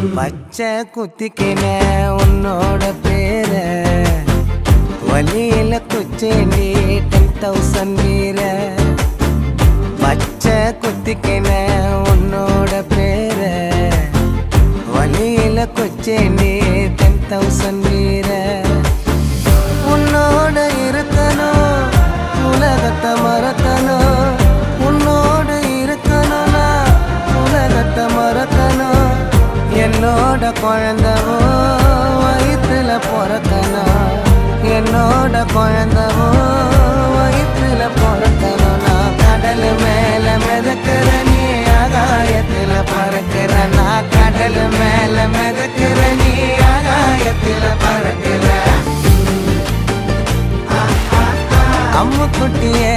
பச்சை குத்திக்கின உன்னோட பேர வலியில குச்சேண்டி 10,000 வீர. பச்சை குத்திக்கின உன்னோட பேர வலியில குச்சேண்டி 10,000 வீர. உன்னோட இருக்கணும் உலகத்தை மறக்கணும், உன்னோட இருக்கணும்னா உலகத்தை மறக்கணும். என்னோட குழந்தவோ வயிற்றுல பிறக்கணும், என்னோட குழந்தவோ வயிற்றுல பிறக்கணும். நான் கடல் மேல மிதக்கிற நீ ஆகாயத்துல பறக்கிற, நான் கடல் மேல மிதக்கிற நீ ஆகாயத்துல பறக்கிற. அம்மு குட்டியே